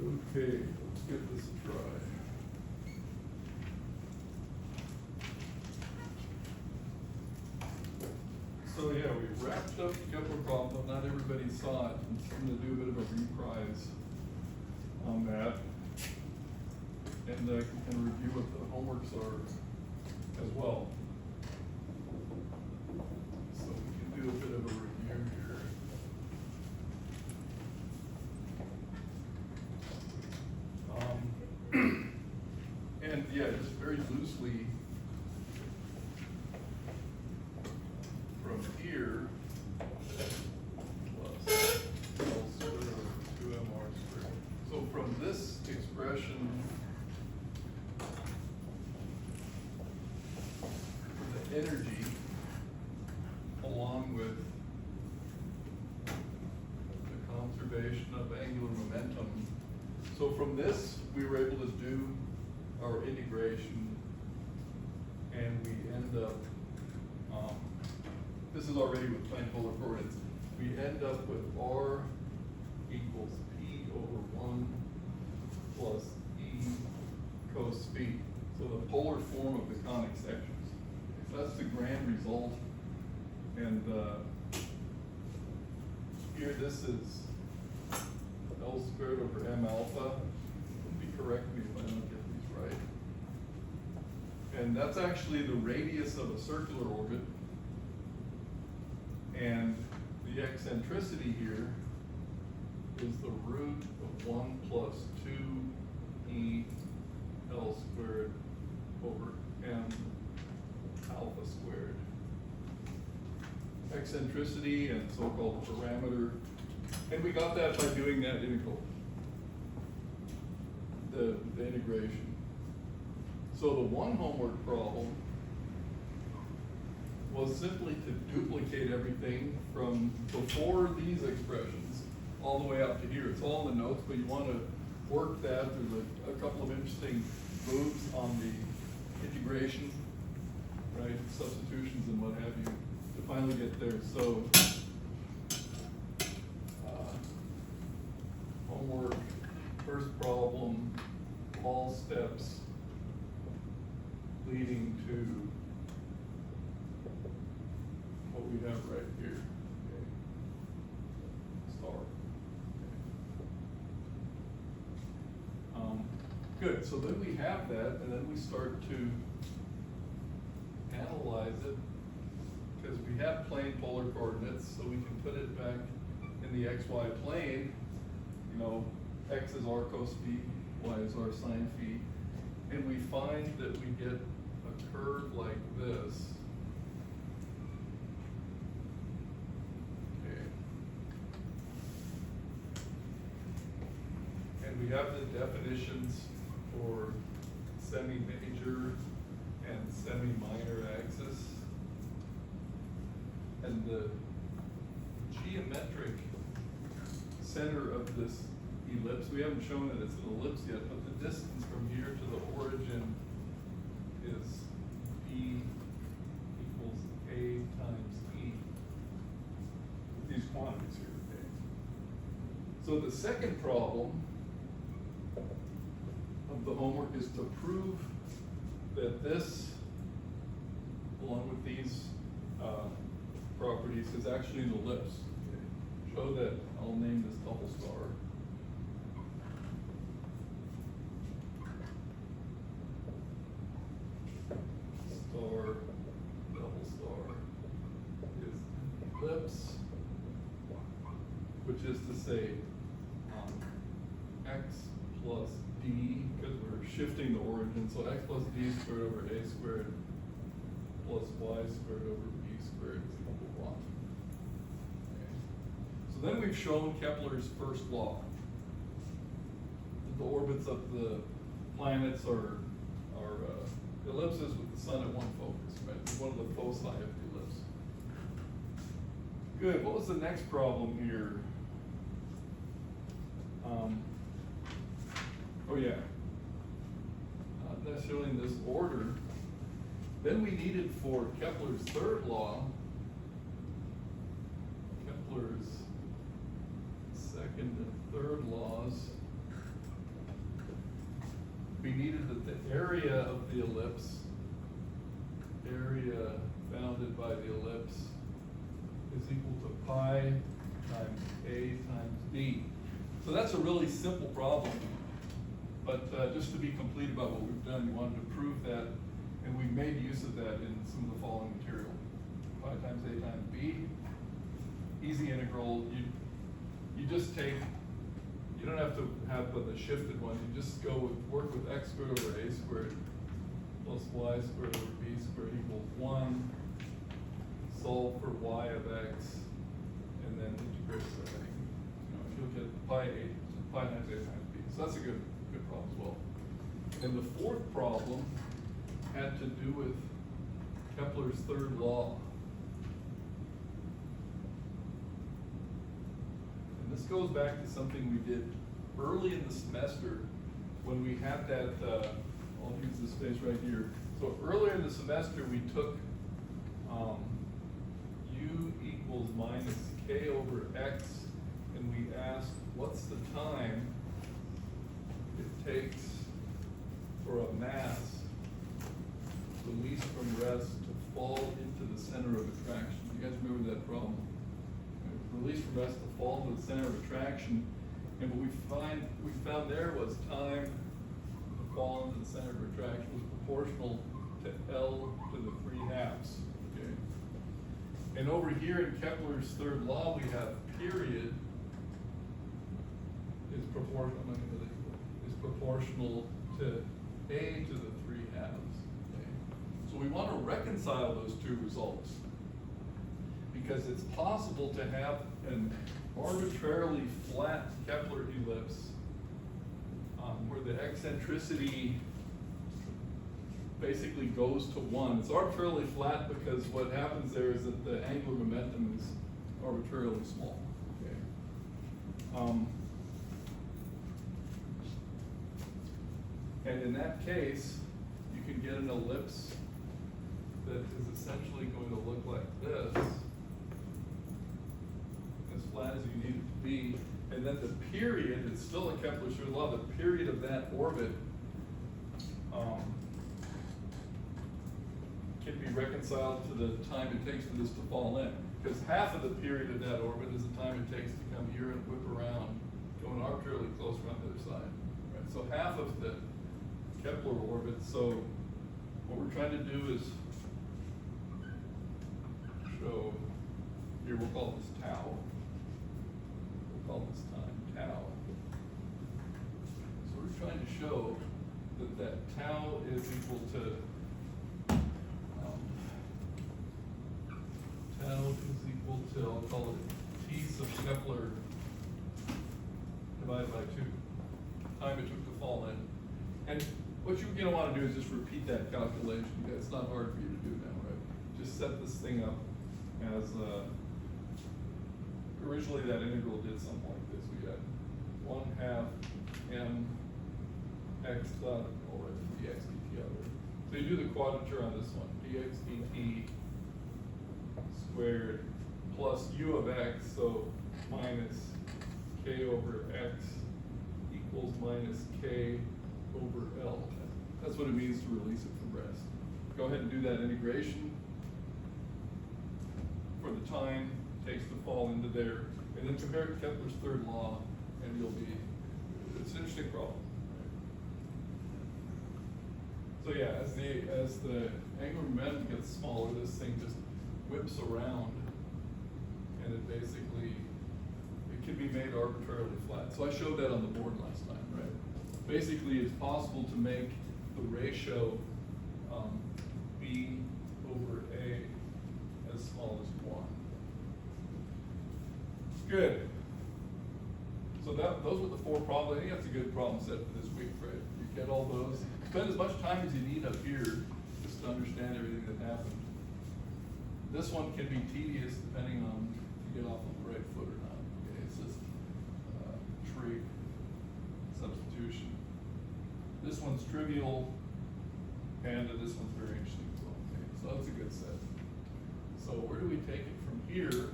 Okay, let's give this a try. So yeah, we wrapped up the Kepler problem, but not everybody saw it. I'm gonna do a bit of a reprise on that. And can review what the homeworks are as well. So we can do a bit of a review here. And yeah, just very loosely from here, plus L squared over 2mr squared. So from this expression, the energy along with the conservation of angular momentum. So from this, we were able to do our integration, and we end up, this is already with plane polar coordinates, we end up with R equals P over 1 plus E cos phi. So the polar form of the conic sections. So that's the grand result. And here this is L squared over M alpha. Be correct me if I don't get these right. And that's actually the radius of a circular orbit. And the eccentricity here is the root of 1 plus 2E L squared over M alpha squared. Eccentricity and so-called parameter. And we got that by doing that integral, the integration. So the one homework problem was simply to duplicate everything from before these expressions all the way up to here. It's all in the notes, but you want to work that. There's a couple of interesting moves on the integration, right? Substitutions and what have you to finally get there. So homework, first problem, all steps leading to what we have right here. Okay. Star. Okay. Good, so then we have that, and then we start to analyze it, because we have plane polar coordinates, so we can put it back in the XY plane. You know, X is R cos phi, Y is R sin phi, and we find that we get a curve like this. Okay. And we have the definitions for semi-major and semi-minor axis. And the geometric center of this ellipse, we haven't shown that it's an ellipse yet, but the distance from here to the origin is B equals A times E, with these quantities here, okay? So the second problem of the homework is to prove that this, along with these properties, is actually an ellipse. Okay? Show that, I'll name this double star. Star, double star is an ellipse, which is to say x plus d, because we're shifting the origin, so x plus d squared over a squared plus y squared over b squared is equal to 1. Okay. So then we've shown Kepler's first law. The orbits of the planets are ellipses with the sun at one focus, right? It's one of the foci of the ellipse. Good, what was the next problem here? Oh yeah, not necessarily in this order. Then we needed for Kepler's third law, Kepler's second and third laws, we needed that the area of the ellipse, area bounded by the ellipse, is equal to pi times a times b. So that's a really simple problem, but just to be complete about what we've done, you wanted to prove that, and we made use of that in some of the following material. Pi times a times b, easy integral. You just take, you don't have to have the shifted one, you just go with, work with x squared over a squared plus y squared over b squared equals 1, solve for y of x, and then integrate everything. If you look at pi times a times b. So that's a good problem as well. And the fourth problem had to do with Kepler's third law. And this goes back to something we did early in the semester when we had that, I'll use this space right here. So earlier in the semester we took u equals minus k over x, and we asked what's the time it takes for a mass released from rest to fall into the center of attraction. You guys remember that problem? Released from rest to fall into the center of attraction, and what we found there was time to fall into the center of attraction was proportional to L to the 3/2. Okay. And over here in Kepler's third law, we have period is proportional to a to the 3/2. Okay. So we want to reconcile those two results, because it's possible to have an arbitrarily flat Kepler ellipse where the eccentricity basically goes to 1. It's arbitrarily flat because what happens there is that the angular momentum is arbitrarily small. Okay. And in that case, you can get an ellipse that is essentially going to look like this, as flat as you need it to be, and then the period, it's still a Kepler's third law, the period of that orbit can be reconciled to the time it takes for this to fall in. Because half of the period of that orbit is the time it takes to come here and whip around, going arbitrarily close around the other side. Right? So half of the Kepler orbit, so what we're trying to do is show, here we'll call this tau. We'll call this time tau. So we're trying to show that tau is equal to I'll call it t sub Kepler divided by 2, time it took to fall in. And what you're going to want to do is just repeat that calculation. It's not hard for you to do now, right? Just set this thing up as, originally that integral did something like this. We had 1/2 m x dot, or dx dt out there. So you do the quadrature on this one, dx dt squared plus u of x, so minus k over x equals minus k over L. That's what it means to release it from rest. Go ahead and do that integration for the time it takes to fall into there, and then compare it to Kepler's third law, and you'll be, it's an interesting problem. So yeah, as the angular momentum gets smaller, this thing just whips around, and it basically, it can be made arbitrarily flat. So I showed that on the board last time, right? Basically, it's possible to make the ratio b over a as small as 1. Good. So those were the 4 problems. I think that's a good problem set for this week, right? You get all those. Spend as much time as you need up here just to understand everything that happened. This one can be tedious depending on if you get off on the right foot or not. Okay, it's just trig substitution. This one's trivial, and this one's very interesting as well. Okay, so that's a good set. So where do we take it from here?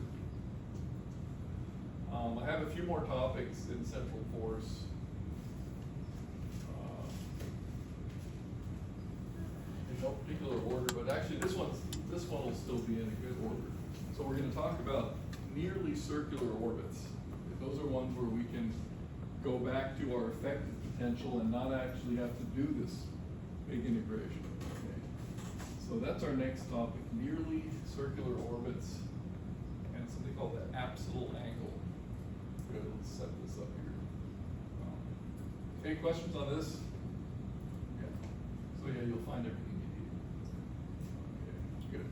I have a few more topics in central force. no particular order, but actually this one will still be in a good order. So we're going to talk about nearly circular orbits. Those are ones where we can go back to our effective potential and not actually have to do this big integration. Okay. So that's our next topic, nearly circular orbits and something called the apsidal angle. Good, let's set this up here. Any questions on this? Yeah. So yeah, you'll find everything you need. Okay, good.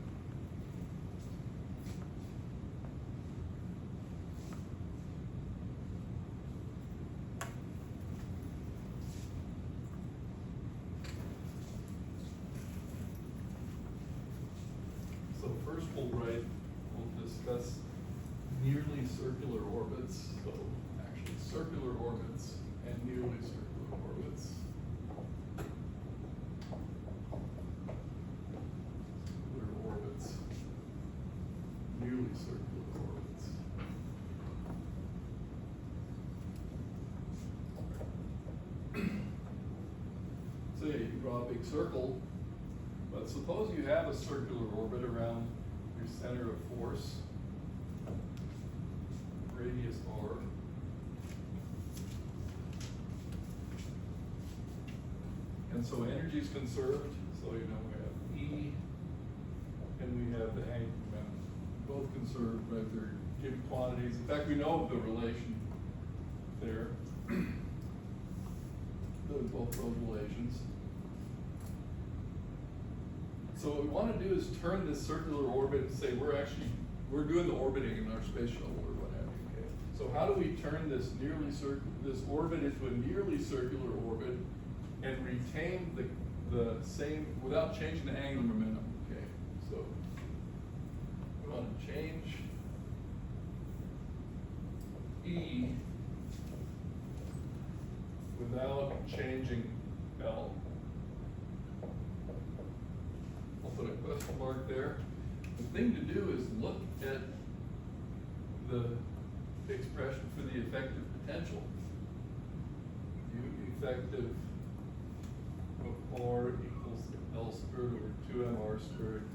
So first we'll discuss nearly circular orbits. So actually circular orbits and nearly circular orbits. Circular orbits, nearly circular orbits. So yeah, you can draw a big circle, but suppose you have a circular orbit around your center of force, radius r. And so energy is conserved, so you know we have E and we have the angular momentum. Both conserved, right? They're given quantities. In fact, we know the relation there. Both those relations. So what we want to do is turn this circular orbit and say we're doing the orbiting in our space shuttle or what have you. Okay? So how do we turn this this orbit into a nearly circular orbit and retain the same without changing the angular momentum? Okay, so we want to change E without changing L. I'll put a question mark there. The thing to do is look at the expression for the effective potential. U effective of R equals L squared over 2mr squared.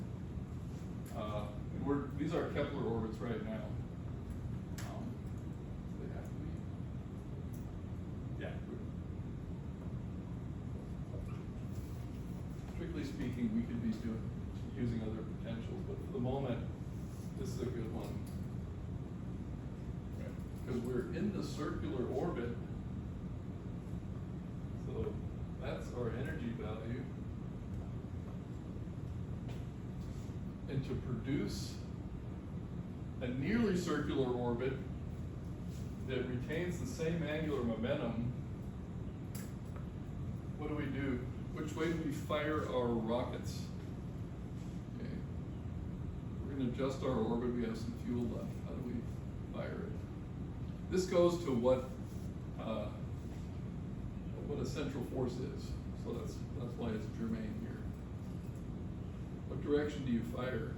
And these are Kepler orbits right now. They have to be. Yeah. Strictly speaking, we could be using other potentials, but for the moment, this is a good one. Because we're in the circular orbit, so that's our energy value. And to produce a nearly circular orbit that retains the same angular momentum, what do we do? Which way do we fire our rockets? Okay. We're going to adjust our orbit. We have some fuel left. How do we fire it? This goes to what a central force is. So that's why it's germane here. What direction do you fire?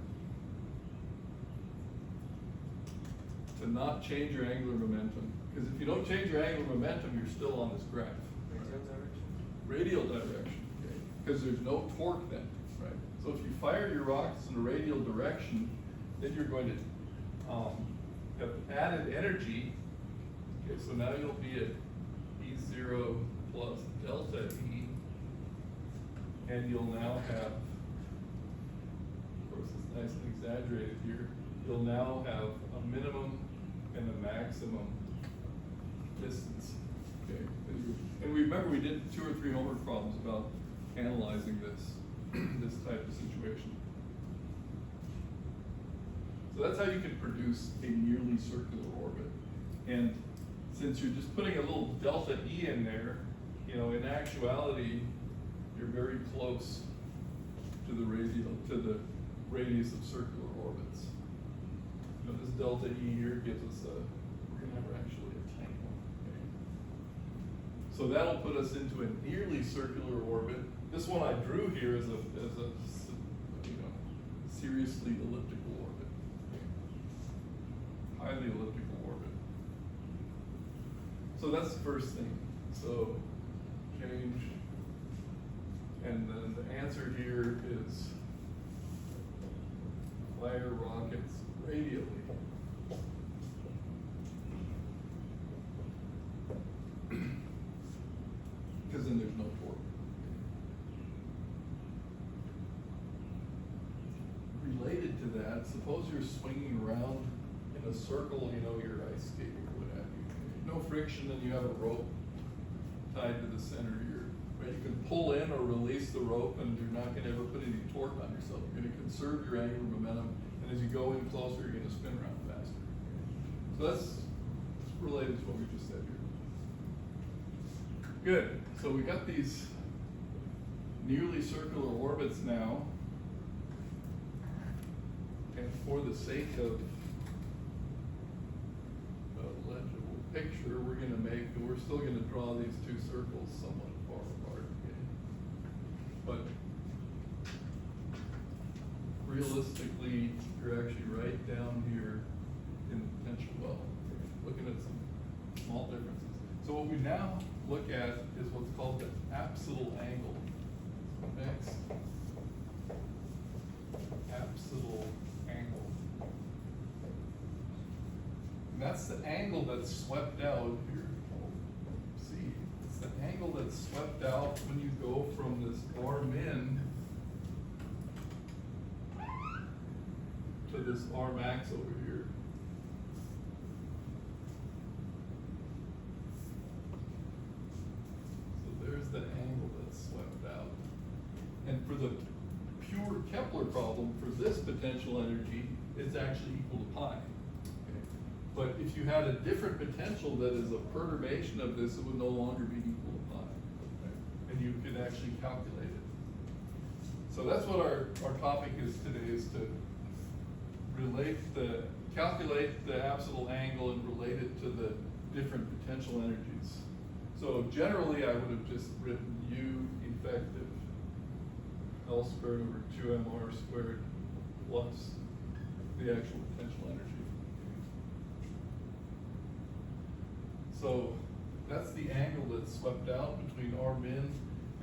To not change your angular momentum. Because if you don't change your angular momentum, you're still on this graph. Radial direction, okay? Because there's no torque then, right? So if you fire your rockets in a radial direction, then you're going to have added energy. Okay, so now you'll be at E0 plus delta E, and you'll now have, of course it's nice and exaggerated here, you'll now have a minimum and a maximum distance. Okay. And we remember we did 2 or 3 homework problems about analyzing this type of situation. So that's how you can produce a nearly circular orbit. And since you're just putting a little delta E in there, you know, in actuality, you're very close to the radius of circular orbits. You know, this delta E here gives us we're gonna have actually a tiny one. Okay. So that'll put us into a nearly circular orbit. This one I drew here is a seriously elliptical orbit. Okay. Highly elliptical orbit. So that's the first thing. So change And then the answer here is fire rockets radially. Because then there's no torque. Related to that, suppose you're swinging around in a circle, you know, you're ice skating or what have you. No friction, and you have a rope tied to the center here. Right? You can pull in or release the rope, and you're not going to ever put any torque on yourself. You're going to conserve your angular momentum, and as you go in closer, you're going to spin around faster. So that's related to what we just said here. Good. So we got these nearly circular orbits now. And for the sake of a legible picture, we're still going to draw these two circles somewhat far apart. Okay? But realistically, you're actually right down here in the potential well. Looking at some small differences. So what we now look at is what's called the apsidal angle. Next. Apsidal angle. And that's the angle that's swept out here. See, it's the angle that's swept out when you go from this R min to this R max over here. So there's the angle that's swept out. And for the pure Kepler problem, for this potential energy, it's actually equal to pi. Okay? But if you had a different potential that is a perturbation of this, it would no longer be equal to pi. Okay? And you could actually calculate it. So that's what our topic is today, is to calculate the apsidal angle and relate it to the different potential energies. So generally, I would have just written U effective L squared over 2mr squared plus the actual potential energy. So that's the angle that's swept out between R min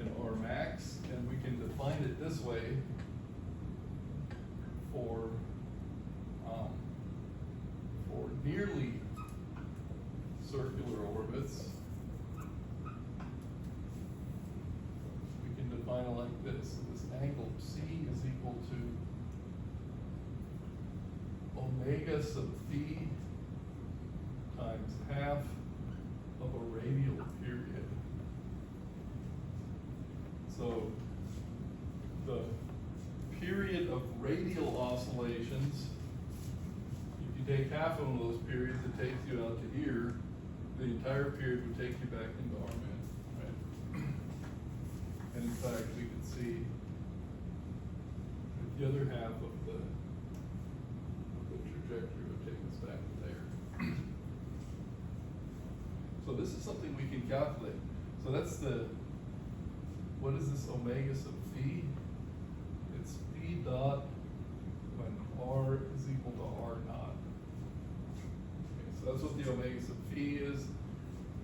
and R max, and we can define it this way for nearly circular orbits. We can define it like this. Angle C is equal to omega sub phi times half of a radial period. So the period of radial oscillations, if you take half of one of those periods, it takes you out to here. The entire period would take you back into R min, right? And in fact, we can see the other half of the trajectory would take us back to there. So this is something we can calculate. So that's what is this omega sub phi? It's phi dot when R is equal to R naught. Okay, so that's what the omega sub phi is,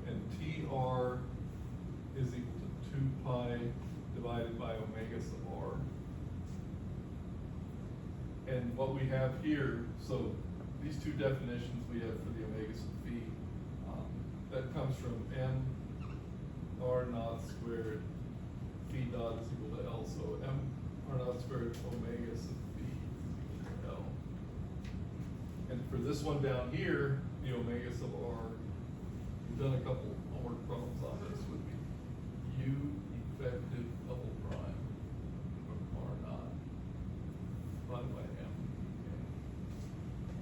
and TR is equal to 2 pi divided by omega sub R. And what we have here, so these two definitions we have for the omega sub phi, that comes from m r naught squared phi dot is equal to L. So m r naught squared omega sub phi is equal to L. And for this one down here, the omega sub R, we've done a couple homework problems on this, would be U effective double prime R naught divided by M.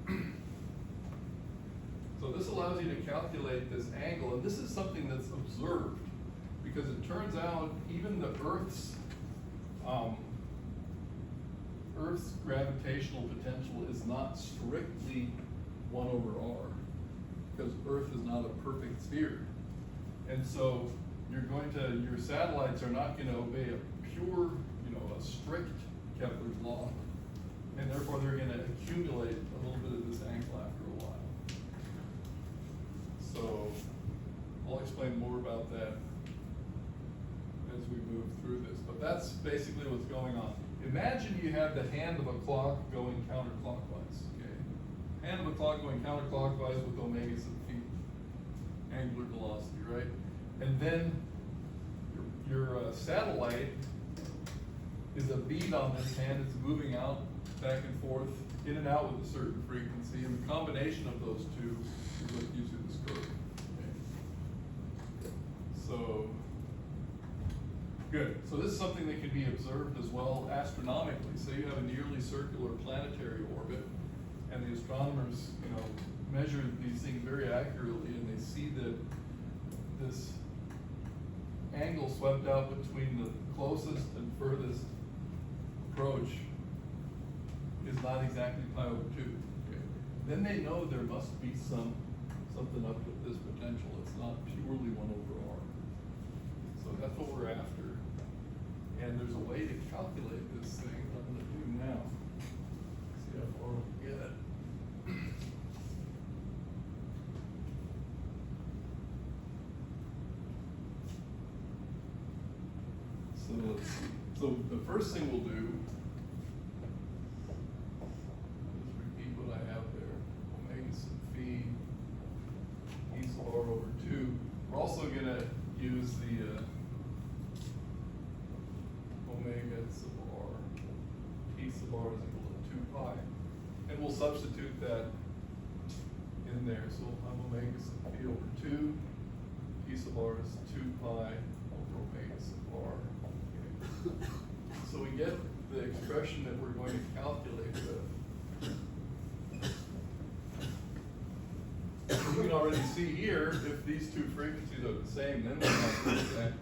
Okay. So this allows you to calculate this angle, and this is something that's observed, because it turns out even the Earth's gravitational potential is not strictly 1 over R, because Earth is not a perfect sphere. And so your satellites are not going to obey a pure, a strict Kepler's law, and therefore they're going to accumulate a little bit of this angle after a while. So I'll explain more about that as we move through this. But But that's basically what's going on. Imagine you have the hand of a clock going counterclockwise, okay? Hand of a clock going counterclockwise with omegas of feet, angular velocity, right? And then your satellite is a bead on this hand. It's moving out, back and forth, in and out with a certain frequency, and the combination of those two is what gives you this curve. Okay. So, good. So this is something that can be observed as well astronomically. Say you have a nearly circular planetary orbit, and the astronomers, measure these things very accurately, and they see that this angle swept out between the closest and furthest approach is not exactly pi over 2. Okay. Then they know there must be something up with this potential. It's not purely 1 over r. So that's what we're after. And there's a way to calculate this thing that I'm going to do now. See how far we get. So let's see. So the first thing we'll do is repeat what I have there. Omega sub phi e sub r over 2. We're also going to use the omega sub r, t sub r is equal to 2 pi. And we'll substitute that in there. So we'll have omega sub phi over 2, t sub r is 2 pi over omega sub r. Okay. So we get the expression that we're going to calculate with. You can already see here, if these two frequencies are the same, then we have the exact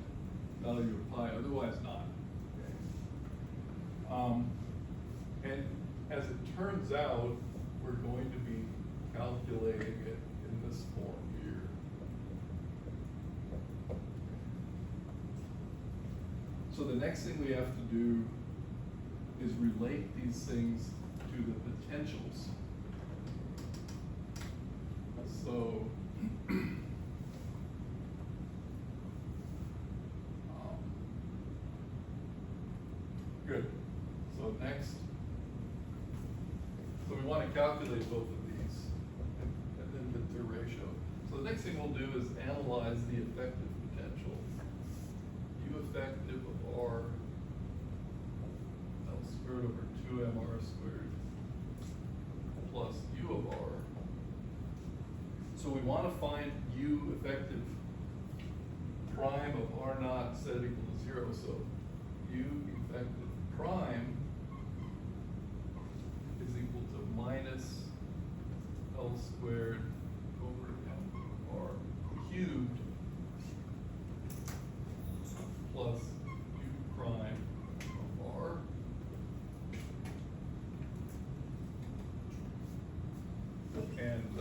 value of pi, otherwise not. Okay. And as it turns out, we're going to be calculating it in this form here. So the next thing we have to do is relate these things to the potentials. So, good. So next, so we want to calculate both of these and then get their ratio. So the next thing we'll do is analyze the effective potential. U effective of R L squared over 2mr squared plus U of R. So we want to find U effective prime of R naught set equal to 0. So U effective prime is equal to minus L squared over MR cubed plus U prime of R. And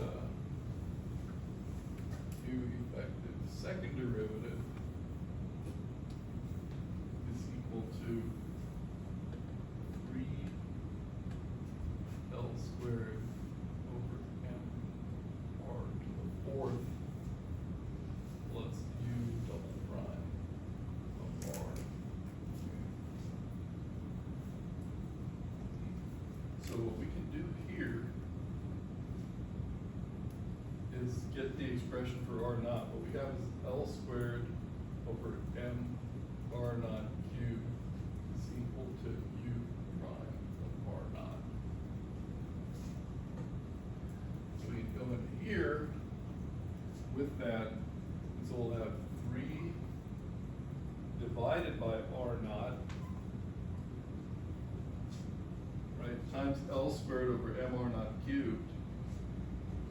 U effective second derivative is equal to 3 L squared over M R to the 4th plus U double prime of R. So what we can do here is get the expression for R naught. What we have is L squared over M R naught cubed is equal to U prime of R naught. So we can go into here with that, and so we'll have 3 divided by R naught, right, times L squared over M R naught cubed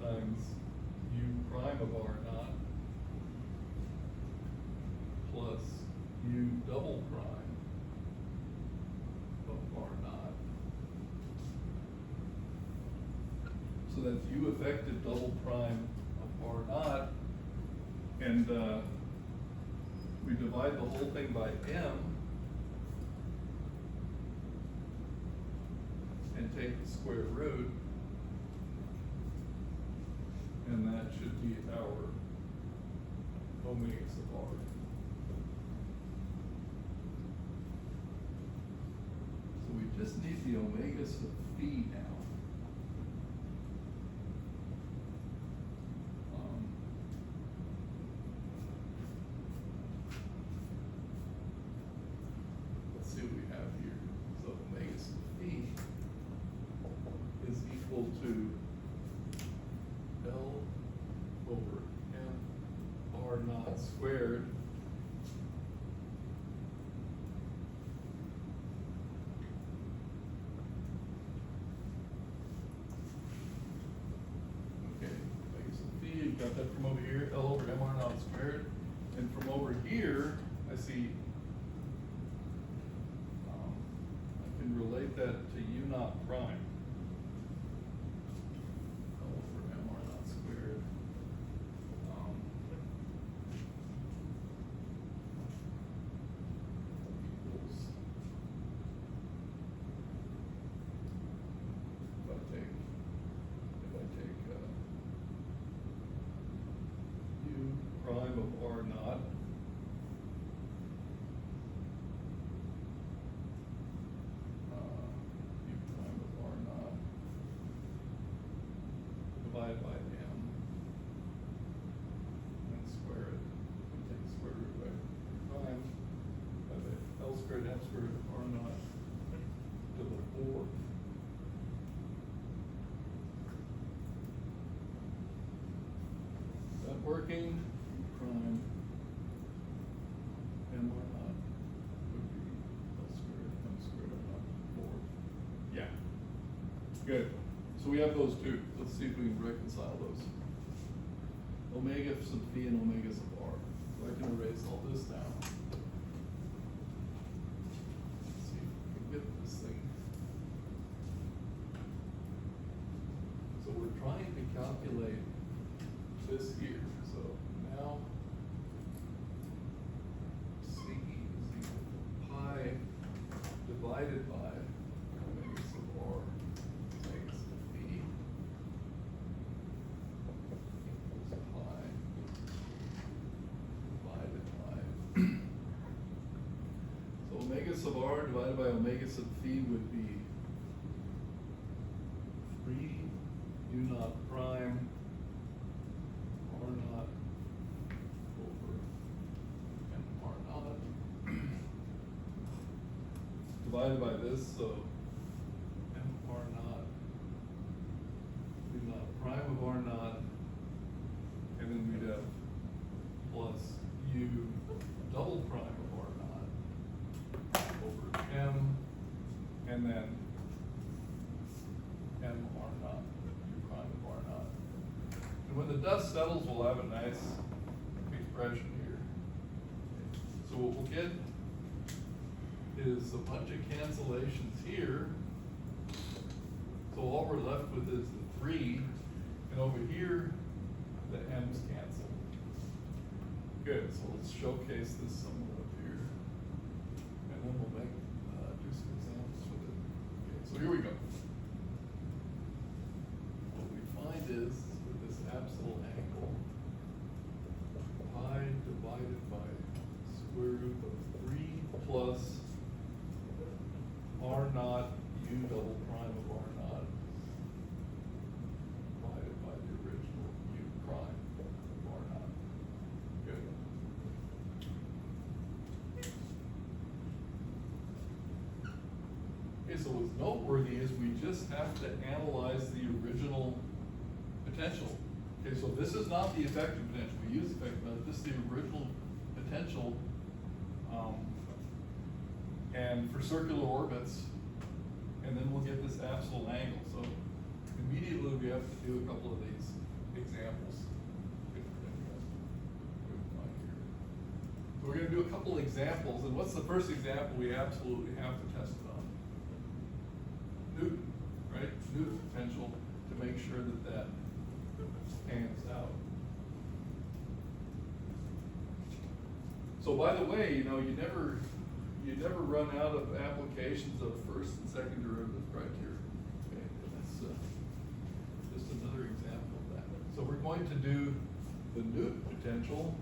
times U prime of R naught plus U double prime of R naught. So that's U effective double prime of R naught, and we divide the whole thing by M and take the square root, and that should be our omegas of R. just need the omega sub phi now. Let's see what we have here. So omega sub phi is equal to L over M R naught squared got that from over here, L over MR naught squared. And from over here, I see, I can relate that to U naught prime. L over MR naught squared. Equals, if I take U prime of R naught U prime of R naught divided by M and square it and take the square root by prime by the L squared M squared of R naught to the fourth. Working prime M R naught would be L squared M squared R naught fourth. Yeah. Good. So we have those two. Let's see if we can reconcile those. Omega sub phi and omega sub R. So I can erase all this now. Let's see if we can get this thing. So we're trying to calculate this here. So now C is equal to pi divided by omega sub R omega sub phi equals pi divided by so omega sub R divided by omega sub phi would be 3 U naught prime R naught over M R naught divided by this, so M R naught U naught prime of R naught, and then we'd have plus U double prime of R naught over M, and then M R naught U prime of R naught. And when the dust settles, we'll have a nice expression here. So what we'll get is a bunch of cancellations here. So all we're left with is the 3, and over here, the M's cancel. Good, so let's showcase this somewhere up here. And then we'll make, do some examples with it. Okay, so here we go. What we find is, Apsidal angle, pi divided by square root of 3 plus R naught U double prime of R naught divided by the original U prime of R naught. Good. Okay, so what's noteworthy is we just have to analyze the original potential. Okay, so this is not the effective potential. We use effective potential. This is the original potential. And for circular orbits, and then we'll get this Apsidal angle. So immediately we have to do a couple of these examples. So we're going to do a couple examples, and what's the first example we absolutely have to test it on? Newton, right? Newton potential to make sure that that pans out. So by the way, you know, you never run out of applications of first and second derivative criteria. Okay, and that's just another example of that. So we're going to do the Newton potential,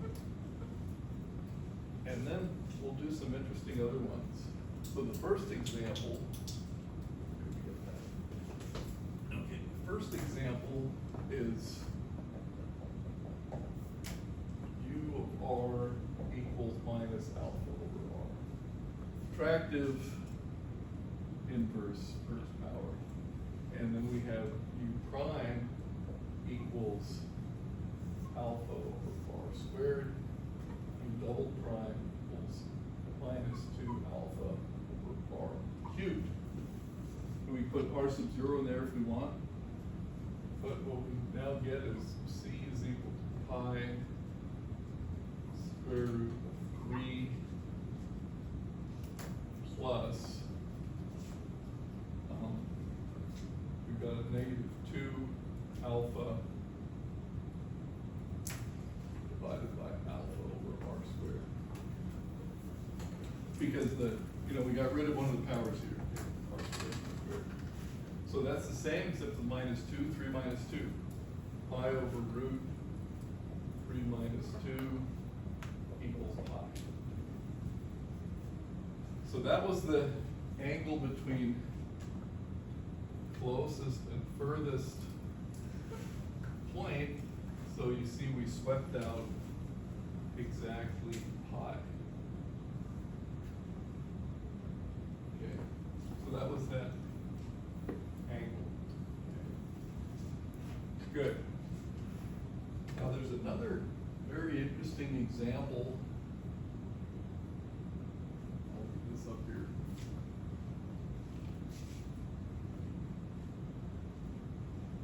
and then we'll do some interesting other ones. So the first example first example is U of R equals minus alpha over R. Attractive inverse first power. And then we have U prime equals alpha over R squared. U double prime equals minus 2 alpha over R cubed. And we put R sub 0 in there if we want. But what we now get is C is equal to pi square root of 3 plus, we've got a negative 2 alpha divided by alpha over R squared. Because we got rid of one of the powers here, R squared, R squared. So that's the same except the minus 2, 3 minus 2. Pi over root 3 minus 2 equals pi. So that was the angle between closest and furthest point. So you see we swept out exactly pi. Okay, so that was that angle. Okay. Good. Now there's another very interesting example. I'll put this up here.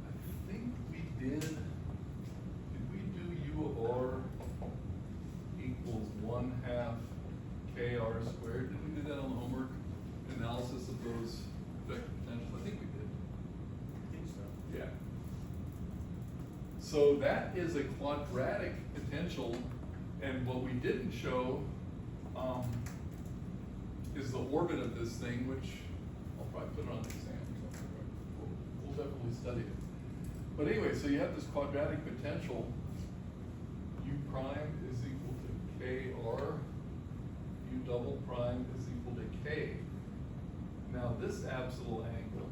I think we did we do U of R equals 1/2 KR squared? Did we do that on the homework? Analysis of those vector potentials? I think we did. I think so. Yeah. So that is a quadratic potential, and what we didn't show is the orbit of this thing, which I'll probably put it on the exam or something. We'll definitely study it. But anyway, so you have this quadratic potential. U prime is equal to KR. U double prime is equal to K. Now this Apsidal angle,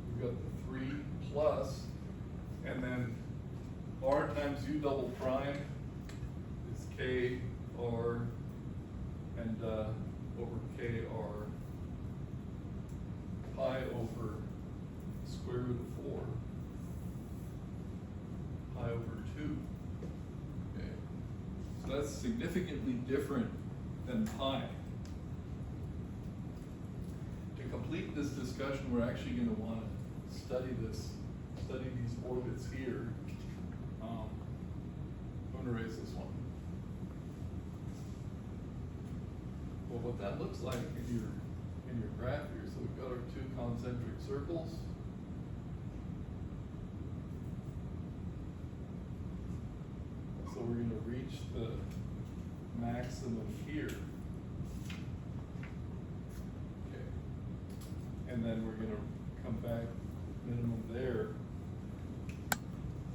we've got the 3 plus, and then R times U double prime is K R and over KR pi over square root of 4 pi over 2. Okay, so that's significantly different than pi. To complete this discussion, we're actually going to want to study these orbits here. I'm going to erase this one. Well, what that looks like in your graph here, so we've got our 2 concentric circles. So we're going to reach the maximum here. Okay. And then we're going to come back minimum there.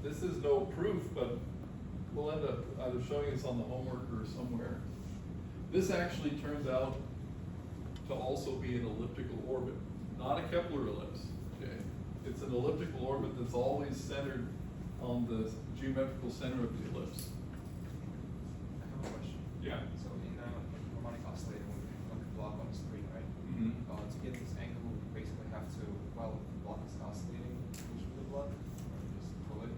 This is no proof, but we'll end up either showing this on the homework or somewhere. This actually turns out to also be an elliptical orbit, not a Kepler ellipse. Okay, it's an elliptical orbit that's always centered on the geometrical center of the ellipse. I have a question. Yeah. So in harmonic oscillator, when we have a block on the screen, right? Mm-hmm. To get this angle, we basically have to, while the block is oscillating, push the block, or just pull it.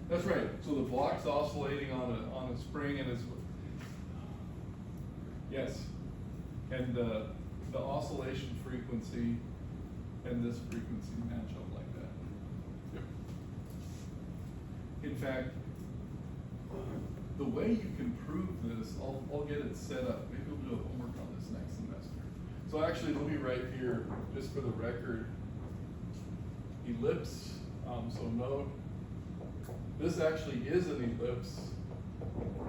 That's right. So the block's oscillating on a spring, and it's yes, and the oscillation frequency and this frequency match up like that. Yep. In fact, the way you can prove this, I'll get it set up. Maybe we'll do a homework on this next semester. So actually, let me write here, just for the record, ellipse. So note, this actually is an ellipse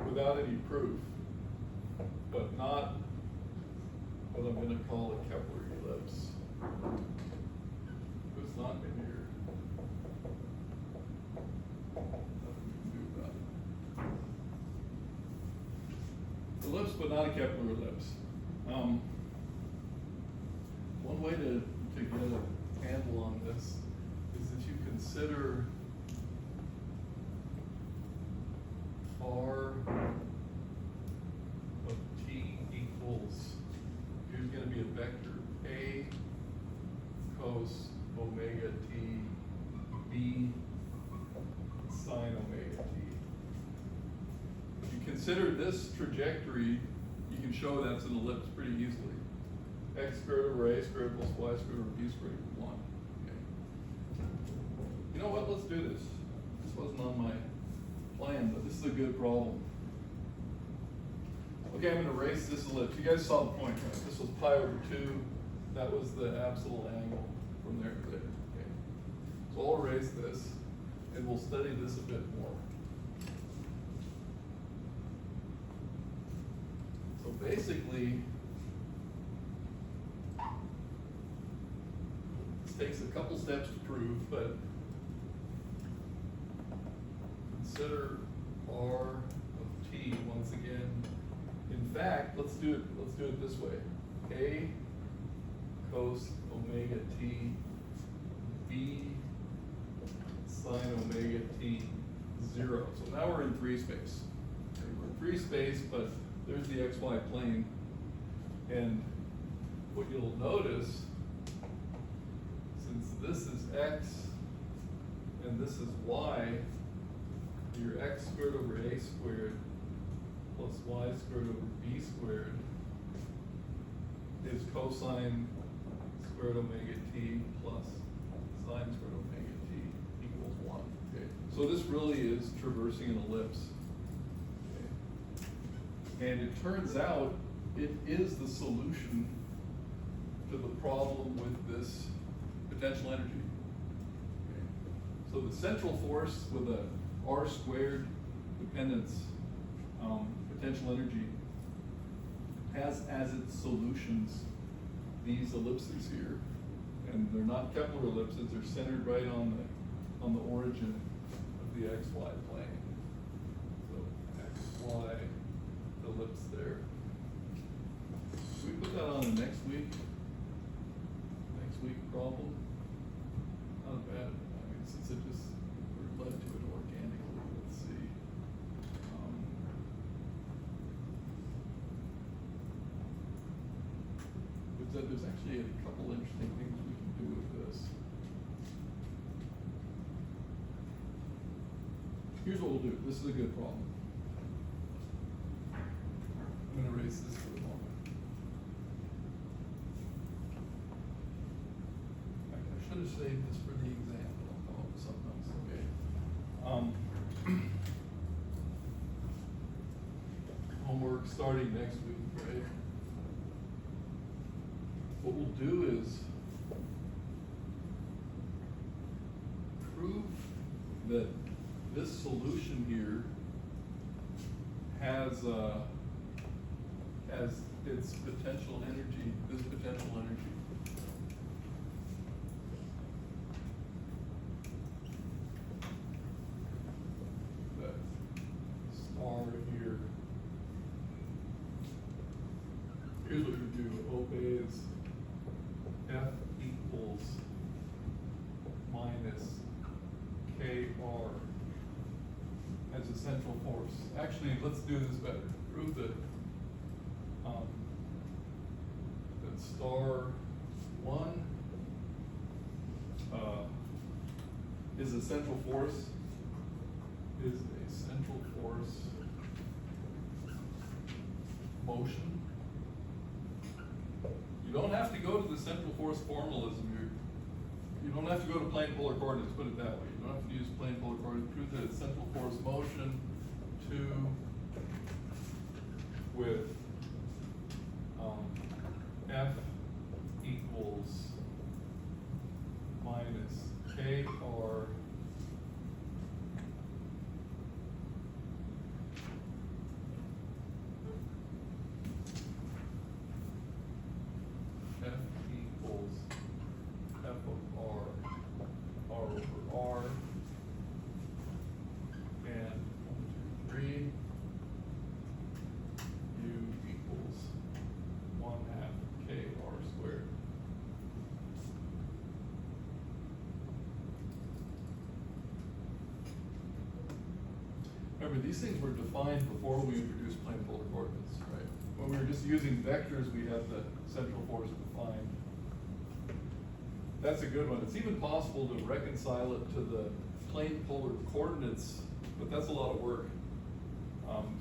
without any proof, but not what I'm going to call a Kepler ellipse. It's not in here. Nothing we can do about it. Ellipse, but not a Kepler ellipse. One way to get a handle on consider this trajectory, you can show that's an ellipse pretty easily. X squared over A squared plus Y squared over B squared equals 1. Okay. You know what, let's do this. This wasn't on my plan, but this is a good problem. Okay, I'm gonna erase this ellipse. You guys saw the point, right? This was pi over 2. That was the Apsidal angle from there to there. Okay. So I'll erase this, and we'll study this a bit more. So basically, this takes a couple steps to prove, but consider R of t once again. In fact, let's do it this way. A cos omega t, B sine omega t, 0. So now we're in 3 space. Okay, we're in 3 space, but there's the xy plane. And what you'll notice, since this is x and this is y, your x squared over a squared plus y squared over b squared is cosine squared omega t plus sine squared omega t equals 1. Okay. So this really is traversing an ellipse. Okay. And it turns out it is the solution to the problem with this potential energy. Okay. So the central force with a r squared dependence potential energy has as its solutions these ellipses here, and they're not Kepler ellipses. They're centered right on the origin of the xy plane. So xy ellipse there. Can we put that on the next week problem? Not bad. I mean, since it just we're led to it organically. Let's see. There's actually a couple interesting things we can do with this. Here's what we'll do. This is a good problem. I'm going to erase this for the moment. I should have saved this for the exam, but I'll come up with something else. Okay. Homework starting next week, right? What we'll do is prove that this solution here has its potential energy, this potential energy. That star here. Here's what you do. Obeys F equals minus KR as a central force. Actually, let's do this better. Prove that that star 1 is a central force. Motion. You don't have to go to the central force formalism here. You don't have to go to plane polar coordinates, put it that way. You don't have to use plane polar coordinates. Prove that it's central force motion 2 with F equals minus KR F equals F of R, R over R, and 1, 2, 3, U equals 1/2 KR squared. Remember, these things were defined before we introduced plane polar coordinates, right? When we were just using vectors, we had the central force defined. That's a good one. It's even possible to reconcile it to the plane polar coordinates, but that's a lot of work.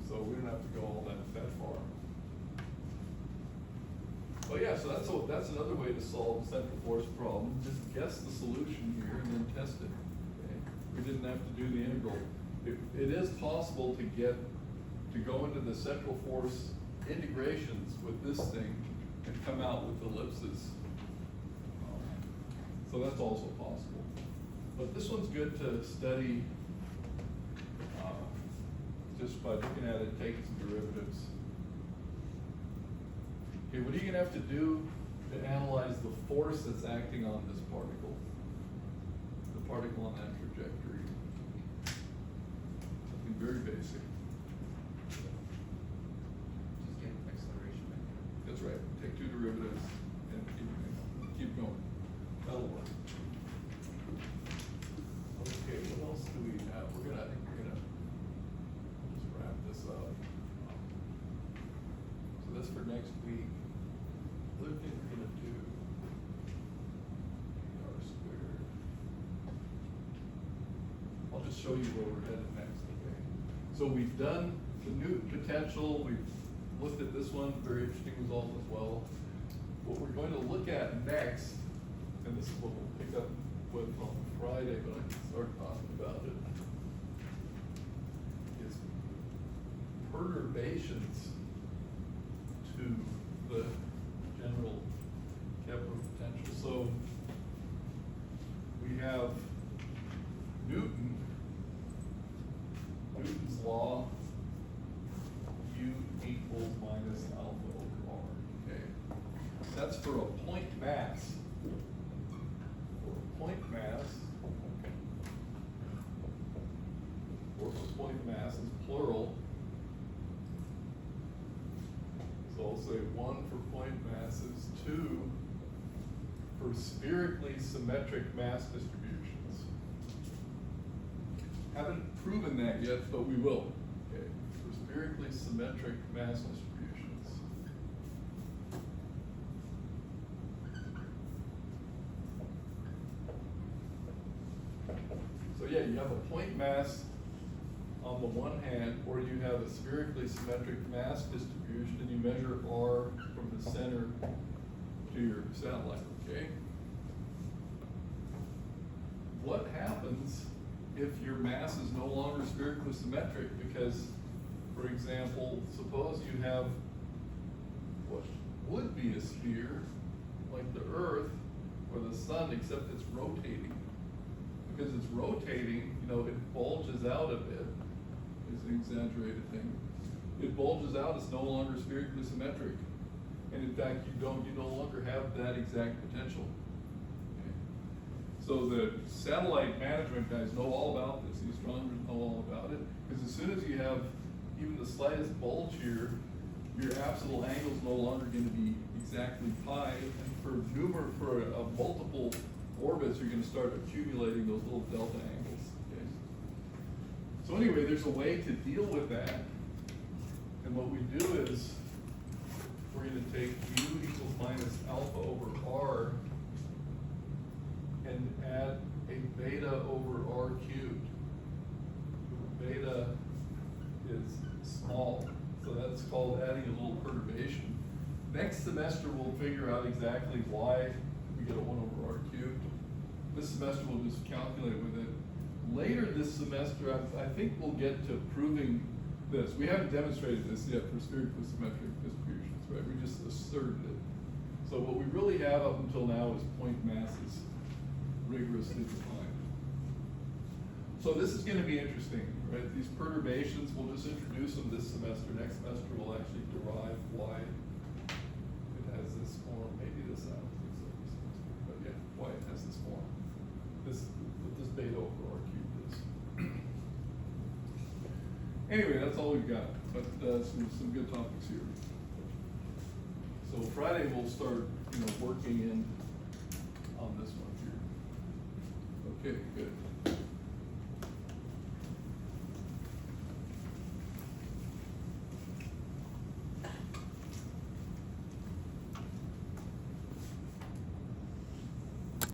So we don't have to go all that far. But yeah, so that's another way to solve the central force problem. Just guess the solution here and then test it. Okay? We didn't have to do the integral. It is possible to go into the central force integrations with this thing and come out with ellipses. So that's also possible. But this one's good to study just by looking at it, taking some derivatives. Okay, what are you gonna have to do to analyze the force that's acting on this particle? The particle on that trajectory. Something very basic. Just get acceleration back here. That's right, take two derivatives and keep going. That'll work. Okay, what else do we have? I think we're gonna just wrap this up. So that's for next week. Other thing we're gonna do, r squared. I'll just show you where we're headed next, okay? So we've done the Newton potential, we've looked at this one, very interesting result as well. What we're going to look at next, and this is what we'll pick up with on Friday, but I can start talking about it, is perturbations to the general Kepler potential. So we have Newton's law, U equals minus alpha over R, okay? That's for a point mass. For a point mass, or for point mass is plural. So I'll say 1 for point masses, 2 for spherically symmetric mass distributions. Haven't proven that yet, but we will. Okay, for spherically symmetric mass distributions. So yeah, you have a point mass on the one hand, or you have a spherically symmetric mass distribution, and you measure R from the center to your satellite, okay? What happens if your mass is no longer spherically symmetric? Because, for example, suppose you have what would be a sphere, like the Earth or the Sun, except it's rotating. Because it's rotating, it bulges out a bit. It's an exaggerated thing. It bulges out, it's no longer spherically symmetric. And in fact, you no longer have that exact potential. Okay. So the satellite management guys know all about this. The astronomers know all about it. Because as soon as you have even the slightest bulge here, your apsidal angle is no longer going to be exactly pi. And for multiple orbits, you're going to start accumulating those little delta angles. Okay. So anyway, there's a way to deal with that. And what we do is we're going to take U equals minus alpha over R and add a beta over R cubed. Beta is small, so that's called adding a little perturbation. Next semester we'll figure out exactly why we get a 1 over R cubed. This semester we'll just calculate with it. Later this semester, I think we'll get to proving this. We haven't demonstrated this yet for spherically symmetric distributions, right? We just asserted it. So what we really have up until now is point masses rigorously defined. So this is going to be interesting, right? These perturbations, we'll just introduce them this semester. Next semester we'll actually derive why it has this form. Maybe this, I don't think so this semester, but yeah, why it has this form. What this beta over R cubed is. Anyway, that's all we've got, but some good topics here. So Friday we'll start, working in on this one here. Okay, good.